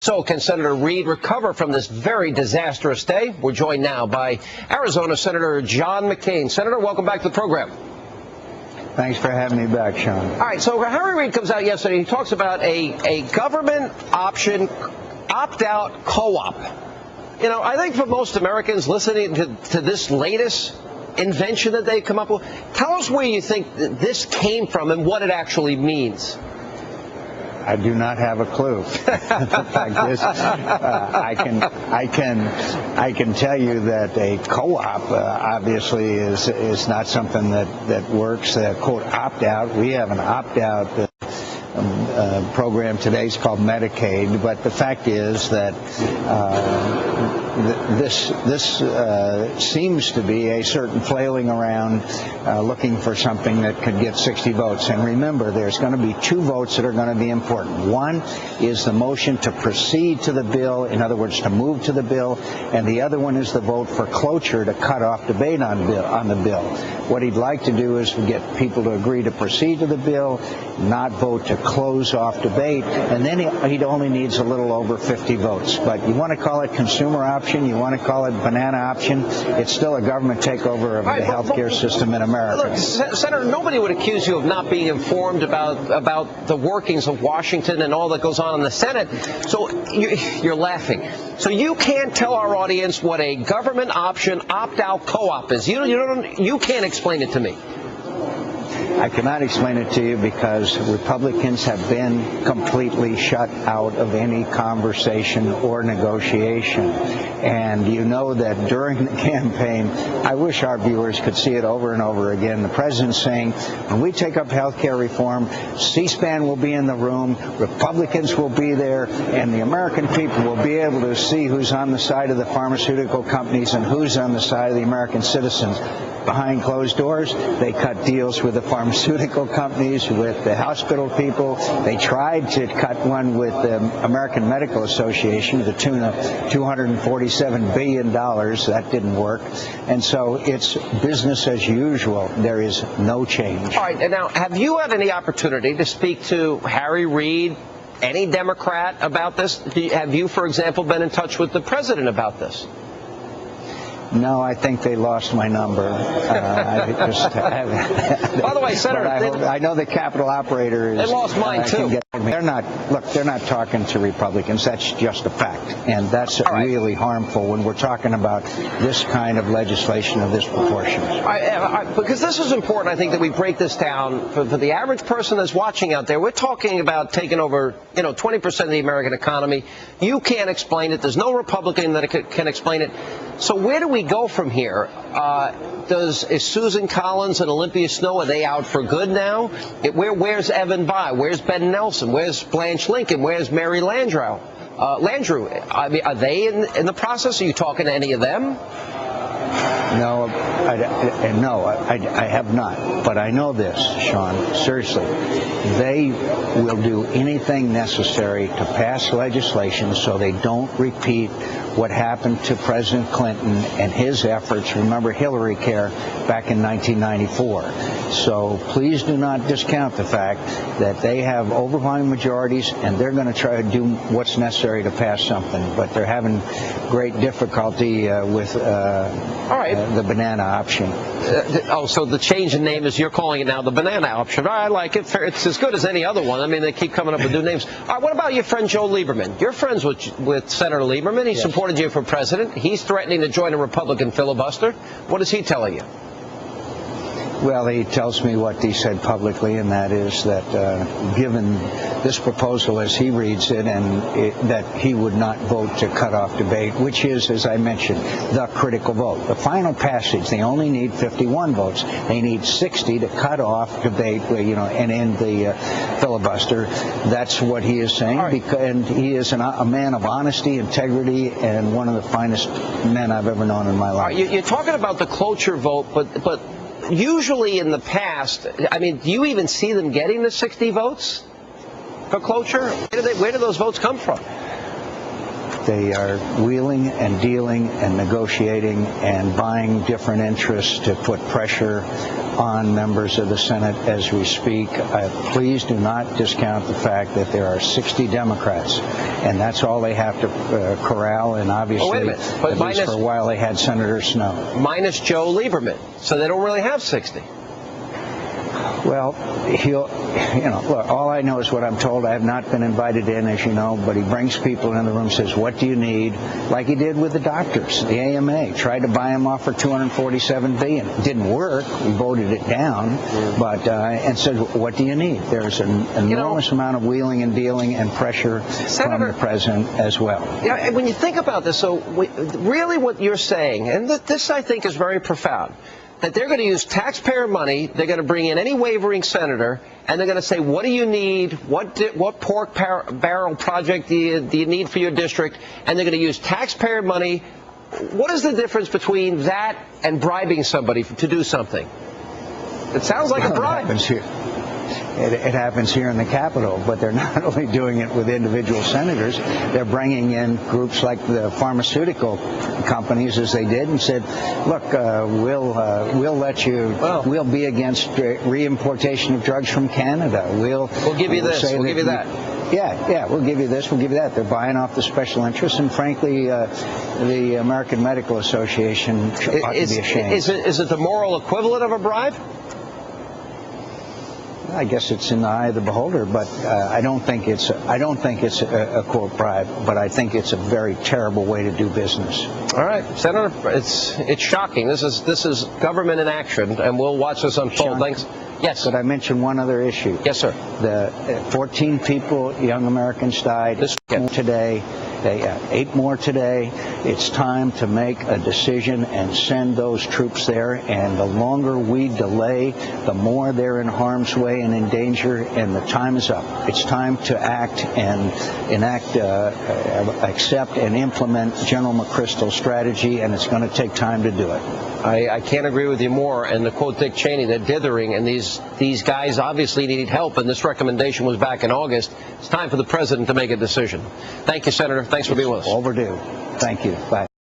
So can Senator Reid recover from this very disastrous day? We're joined now by Arizona Senator John McCain. Senator, welcome back to the program. Thanks for having me back, Sean. All right, so Harry Reid comes out yesterday. He talks about a government option opt-out co-op. You know, I think for most Americans listening to this latest invention that they've come up with, tell us where you think that this came from and what it actually means. I do not have a clue. The fact is, I can tell you that a co-op obviously is not something that works. Quote opt-out. We have an opt-out program today. It's called Medicaid. But the fact is that this seems to be a certain flailing around looking for something that could get 60 votes. And remember, there's going to be two votes that are going to be important. One is the motion to proceed to the bill, in other words, to move to the bill, and the other one is the vote for cloture to cut off debate on the bill. What he'd like to do is get people to agree to proceed to the bill, not vote to close off debate, and then he only needs a little over 50 votes. But you want to call it consumer option, you want to call it banana option, it's still a government takeover of the healthcare system in America. Look, Senator, nobody would accuse you of not being informed about the workings of Washington and all that goes on in the Senate. So you're laughing. So you can't tell our audience what a government option opt-out co-op is. You can't explain it to me. I cannot explain it to you because Republicans have been completely shut out of any conversation or negotiation. And you know that during the campaign, I wish our viewers could see it over and over again. The president's saying, when we take up health care reform, C-SPAN will be in the room, Republicans will be there, and the American people will be able to see who's on the side of the pharmaceutical companies and who's on the side of the American citizens. Behind closed doors, they cut deals with the pharmaceutical companies, with the hospital people. They tried to cut one with the American Medical Association to the tune of $247 billion. That didn't work. And so it's business as usual. There is no change. All right. And now, have you had any opportunity to speak to Harry Reid, any Democrat, about this? Have you, for example, been in touch with the president about this? No, I think they lost my number. By the way, Senator, I know the Capitol operator is. They lost mine too. They're not talking to Republicans. That's just a fact, and that's really harmful when we're talking about this kind of legislation of this proportion. Because this is important, I think, that we break this down for the average person that's watching out there. We're talking about taking over, 20% of the American economy. You can't explain it. There's no Republican that can explain it. So where do we go from here? Is Susan Collins and Olympia Snowe, are they out for good now? Where's Evan Bayh? Where's Ben Nelson? Where's Blanche Lincoln? Where's Mary Landrieu? I mean, are they in the process? Are you talking to any of them? No, I have not. But I know this, Sean, seriously. They will do anything necessary to pass legislation so they don't repeat what happened to President Clinton and his efforts. Remember Hillary Care back in 1994. So please do not discount the fact that they have overwhelming majorities and they're going to try to do what's necessary to pass something. But they're having great difficulty with the banana option. So the change in name is you're calling it now the banana option. I like it. It's as good as any other one. I mean, they keep coming up with new names. All right, what about your friend Joe Lieberman? You're friends with Senator Lieberman. He supported you for president. He's threatening to join a Republican filibuster. What is he telling you? Well, he tells me what he said publicly, and that is that given this proposal as he reads it, that he would not vote to cut off debate, which is, as I mentioned, the critical vote. The final passage, they only need 51 votes. They need 60 to cut off debate, and end the filibuster. That's what he is saying, and he is a man of honesty, integrity, and one of the finest men I've ever known in my life. You're talking about the cloture vote, but usually in the past, I mean, do you even see them getting the 60 votes for cloture? Where do those votes come from? they are wheeling and dealing and negotiating and buying different interests to put pressure on members of the Senate as we speak. Please do not discount the fact that there are 60 Democrats, and that's all they have to corral, and obviously, at least for a while, they had Senator Snowe. Minus Joe Lieberman, so they don't really have 60. Well, look, all I know is what I'm told. I have not been invited in, as you know, but he brings people in the room, says, what do you need? Like he did with the doctors, the AMA. Tried to buy them off for $247 billion. It didn't work. We voted it down, but and said, what do you need? There's an enormous amount of wheeling and dealing and pressure from the president as well. Yeah, when you think about this, so really what you're saying, and this I think is very profound, that they're going to use taxpayer money, they're going to bring in any wavering senator, and they're going to say, what do you need? What pork barrel project do you need for your district? And they're going to use taxpayer money. What is the difference between that and bribing somebody to do something? It sounds like a bribe. It happens here in the Capitol, but they're not only doing it with individual senators, they're bringing in groups like the pharmaceutical companies, as they did, and said, look, we'll let you, we'll be against reimportation of drugs from Canada. We'll give you this, we'll give you that. Yeah, we'll give you this, we'll give you that. They're buying off the special interests, and frankly, the American Medical Association ought to be ashamed. Is it the moral equivalent of a bribe? I guess it's in the eye of the beholder, but I don't think it's a quote bribe, but I think it's a very terrible way to do business. All right, Senator, it's shocking. This is government in action, and we'll watch this unfold. Sean, thanks. Yes. Could I mention one other issue? Yes, sir. The 14 people, young Americans, died this weekend. Today. 8 more today. It's time to make a decision and send those troops there. And the longer we delay, the more they're in harm's way and in danger. And the time is up. It's time to act and accept and implement General McChrystal's strategy. And it's going to take time to do it. I can't agree with you more. And to quote Dick Cheney, they're dithering, and these guys obviously need help. And this recommendation was back in August. It's time for the president to make a decision. Thank you, Senator. Thanks for being with us. Overdue. Thank you. Bye.